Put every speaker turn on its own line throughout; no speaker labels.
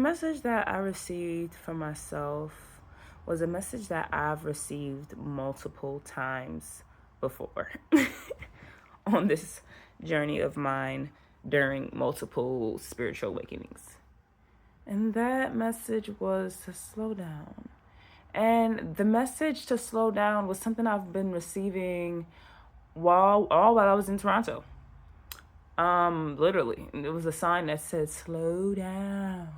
message that I received for myself was a message that I've received multiple times before on this journey of mine during multiple spiritual awakenings. And that message was to slow down. And the message to slow down was something I've been receiving while I was in Toronto. Literally, it was a sign that said slow down.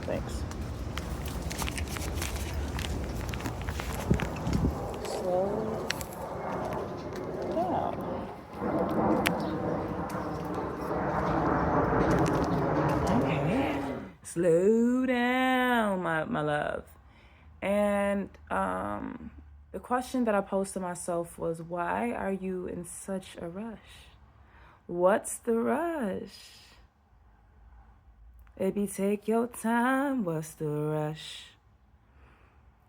Thanks. Slow down. Okay. Slow down, my love. And the question that I posed to myself was, why are you in such a rush? What's the rush? Baby, take your time. What's the rush?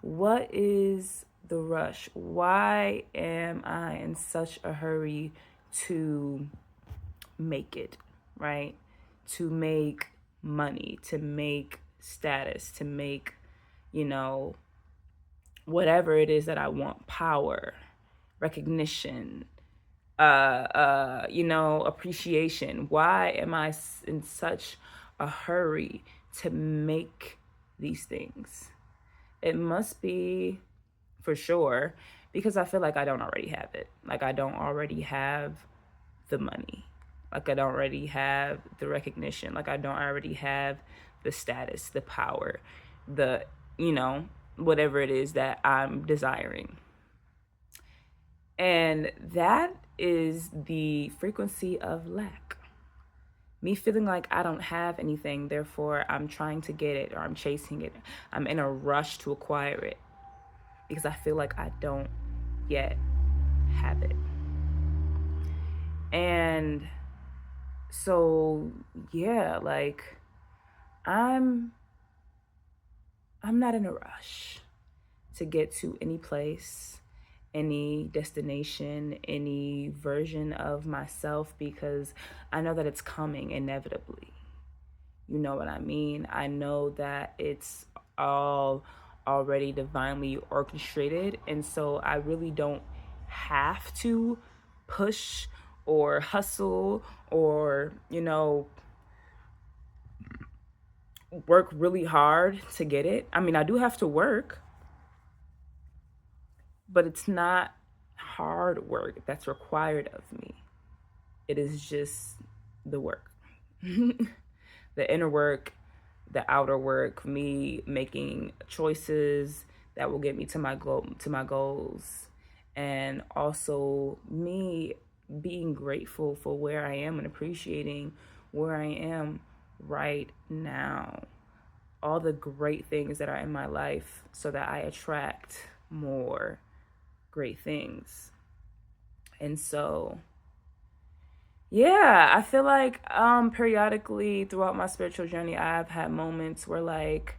What is the rush? Why am I in such a hurry to make it, right? To make money, to make status, to make, whatever it is that I want, power, recognition, appreciation. Why am I in such a hurry to make these things? It must be, for sure, because I feel like I don't already have it. Like I don't already have the money. Like I don't already have the recognition. Like I don't already have the status, the power, the, whatever it is that I'm desiring. And that is the frequency of lack. Me feeling like I don't have anything, therefore I'm trying to get it or I'm chasing it. I'm in a rush to acquire it because I feel like I don't yet have it. And so, yeah, like I'm not in a rush to get to any place, any destination, any version of myself, because I know that it's coming inevitably. You know what I mean? I know that it's all already divinely orchestrated. And so I really don't have to push or hustle or, work really hard to get it. I mean, I do have to work, but it's not hard work that's required of me. It is just the work. The inner work, the outer work, me making choices that will get me to my goals, and also me being grateful for where I am and appreciating where I am right now. All the great things that are in my life so that I attract more great things. And so, yeah, I feel like periodically throughout my spiritual journey, I've had moments where like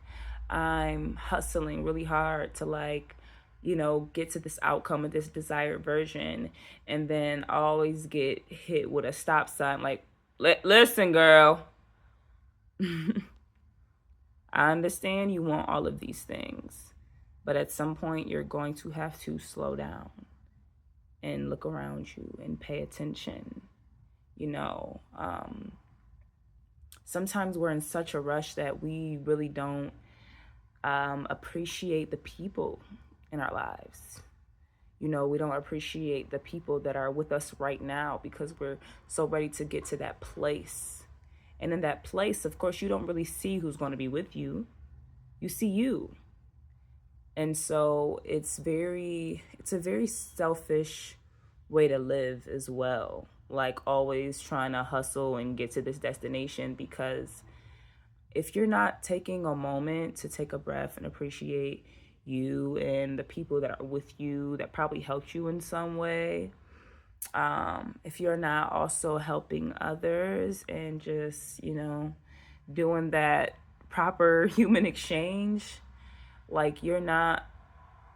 I'm hustling really hard to get to this outcome of this desired version. And then I always get hit with a stop sign like, listen, girl, I understand you want all of these things, but at some point you're going to have to slow down and look around you and pay attention. Sometimes we're in such a rush that we really don't appreciate the people in our lives. We don't appreciate the people that are with us right now because we're so ready to get to that place. And in that place, of course, you don't really see who's going to be with you. You see you. And so it's a very selfish way to live as well. Like always trying to hustle and get to this destination, because if you're not taking a moment to take a breath and appreciate you and the people that are with you that probably helped you in some way, if you're not also helping others and just, doing that proper human exchange, like you're not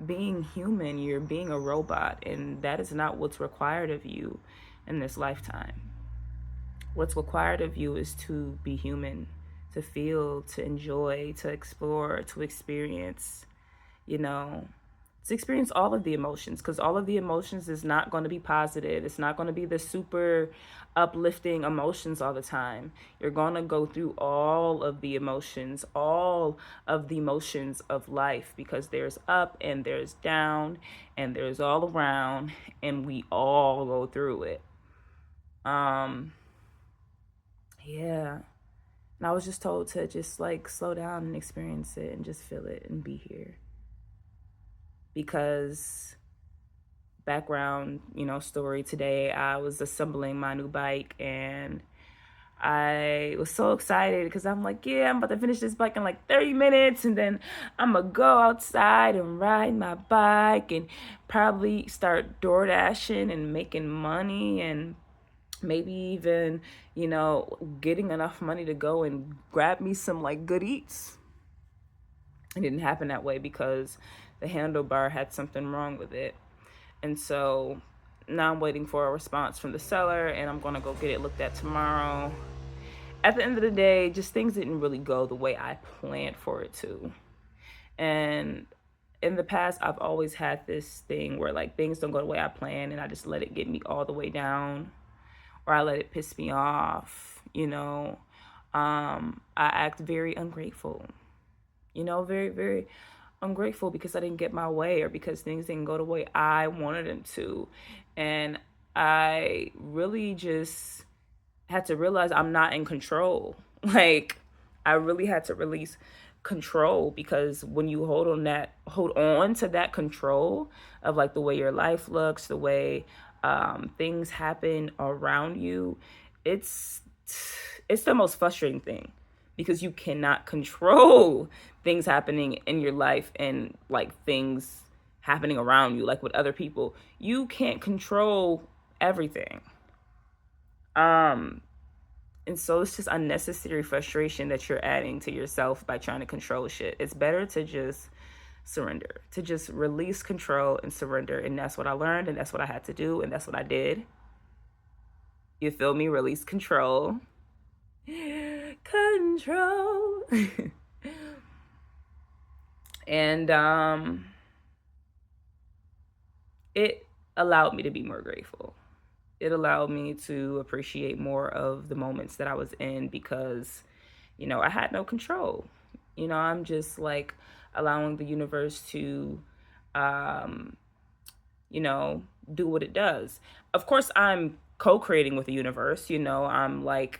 being human, you're being a robot, and that is not what's required of you in this lifetime. What's required of you is to be human, to feel, to enjoy, to explore, to experience, you know, to experience all of the emotions, because all of the emotions is not going to be positive. It's not going to be the super uplifting emotions all the time. You're going to go through all of the emotions, all of the emotions of life, because there's up and there's down and there's all around, and we all go through it. Um yeah. And I was just told to just like slow down and experience it and just feel it and be here. Because background, story today, I was assembling my new bike and I was so excited because I'm like, yeah, I'm about to finish this bike in like 30 minutes and then I'm gonna go outside and ride my bike and probably start door dashing and making money and maybe even, getting enough money to go and grab me some like good eats. It didn't happen that way because the handlebar had something wrong with it. And so now I'm waiting for a response from the seller and I'm going to go get it looked at tomorrow. At the end of the day, just things didn't really go the way I planned for it to. And in the past, I've always had this thing where like things don't go the way I plan and I just let it get me all the way down or I let it piss me off, I act very ungrateful, very, very ungrateful because I didn't get my way or because things didn't go the way I wanted them to. And I really just had to realize I'm not in control. Like, I really had to release control because when you hold on to that control of like the way your life looks, the way things happen around you, it's the most frustrating thing because you cannot control things happening in your life and like things happening around you, like with other people. You can't control everything. And so it's just unnecessary frustration that you're adding to yourself by trying to control shit. It's better to just surrender, to just release control and surrender. And that's what I learned, and that's what I had to do, and that's what I did. You feel me? Release control. Control. And it allowed me to be more grateful. It allowed me to appreciate more of the moments that I was in because, I had no control. I'm just like allowing the universe to, um, do what it does. Of course, I'm co creating with the universe. I'm like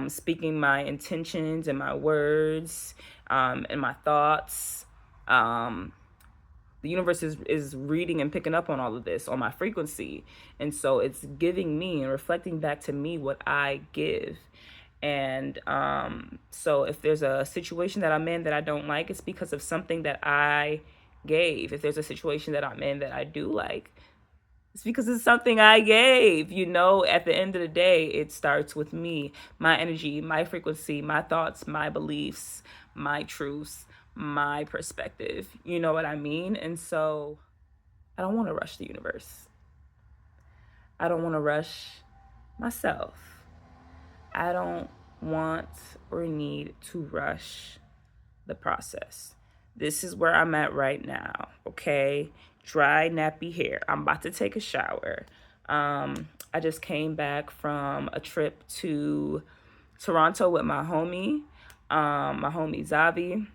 speaking my intentions and my words and my thoughts. The universe is reading and picking up on all of this on my frequency. And so it's giving me and reflecting back to me what I give. And so if there's a situation that I'm in that I don't like, it's because of something that I gave. If there's a situation that I'm in that I do like, it's because it's something I gave. At the end of the day, it starts with me, my energy, my frequency, my thoughts, my beliefs, my truths, my perspective. You know what I mean? And so I don't want to rush the universe. I don't want to rush myself. I don't want or need to rush the process. This is where I'm at right now, okay? Dry, nappy hair. I'm about to take a shower. I just came back from a trip to Toronto with my homie Zavi,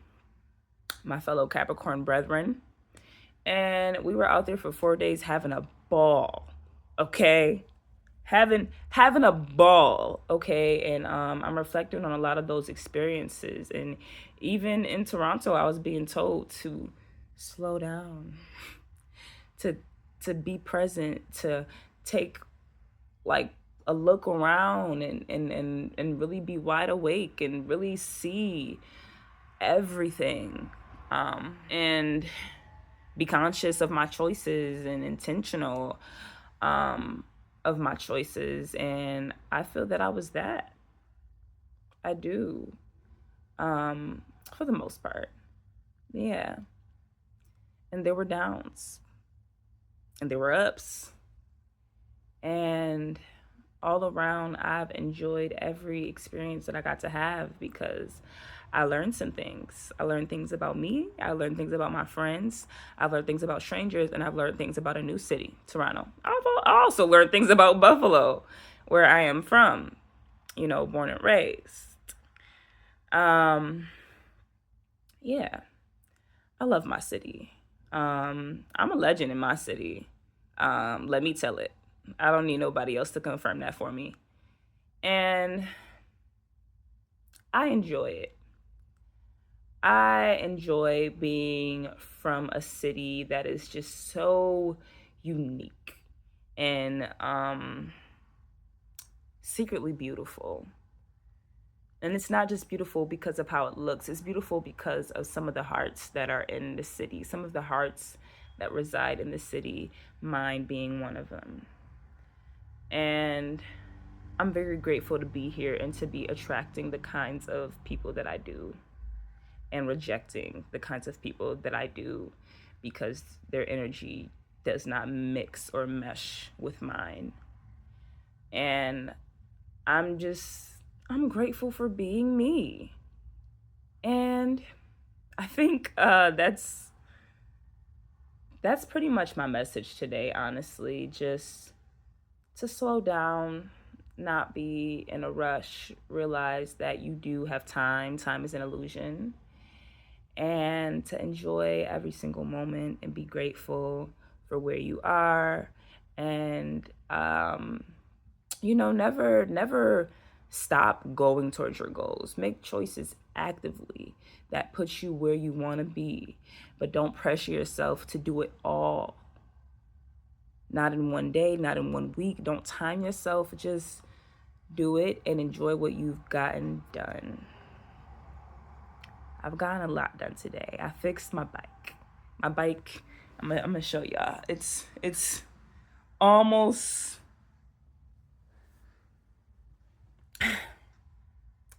my fellow Capricorn brethren. And we were out there for 4 days having a ball, okay? Having a ball, okay? And I'm reflecting on a lot of those experiences. And even in Toronto, I was being told to slow down, to be present, to take like a look around and really be wide awake and really see everything, and be conscious of my choices and intentional of my choices. And I feel that I was that. I do, for the most part. Yeah. And there were downs and there were ups, and all around, I've enjoyed every experience that I got to have because I learned some things. I learned things about me. I learned things about my friends. I've learned things about strangers, and I've learned things about a new city, Toronto. I also learned things about Buffalo, where I am from, born and raised. Um, yeah, I love my city. I'm a legend in my city. Let me tell it. I don't need nobody else to confirm that for me. And I enjoy it. I enjoy being from a city that is just so unique and secretly beautiful. And it's not just beautiful because of how it looks, it's beautiful because of some of the hearts that are in the city, some of the hearts that reside in the city, mine being one of them. And I'm very grateful to be here and to be attracting the kinds of people that I do and rejecting the kinds of people that I do because their energy does not mix or mesh with mine. And I'm grateful for being me. And I think that's pretty much my message today, honestly. Just to slow down, not be in a rush, realize that you do have time. Time is an illusion. And to enjoy every single moment and be grateful for where you are. And, never stop going towards your goals. Make choices actively that puts you where you want to be, but don't pressure yourself to do it all. Not in one day, not in 1 week. Don't time yourself. Just do it and enjoy what you've gotten done. I've gotten a lot done today. I fixed my bike. I'm gonna show y'all. It's almost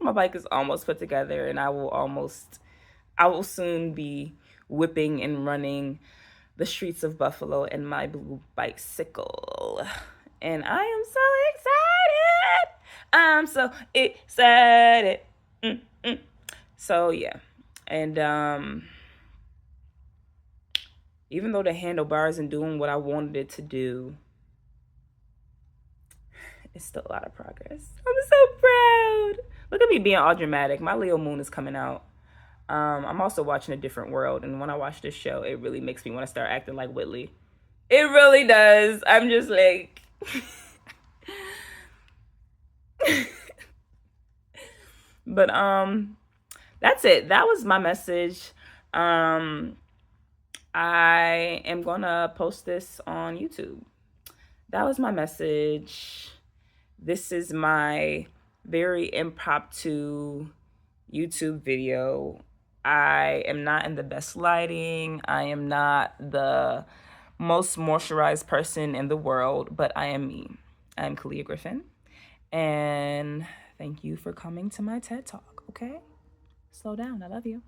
my bike is almost put together, and I will soon be whipping and running the streets of Buffalo in my blue bicycle. And I am so excited. I'm so excited. So yeah. And even though the handlebars isn't doing what I wanted it to do, it's still a lot of progress. I'm so proud. Look at me being all dramatic. My Leo moon is coming out. I'm also watching A Different World, and when I watch this show, it really makes me want to start acting like Whitley. It really does. I'm just like... But that's it. That was my message. I am gonna post this on YouTube. That was my message. This is my very impromptu YouTube video. I am not in the best lighting. I am not the most moisturized person in the world, but I am me. I'm Kalia Griffin. And thank you for coming to my TED Talk, okay? Slow down. I love you.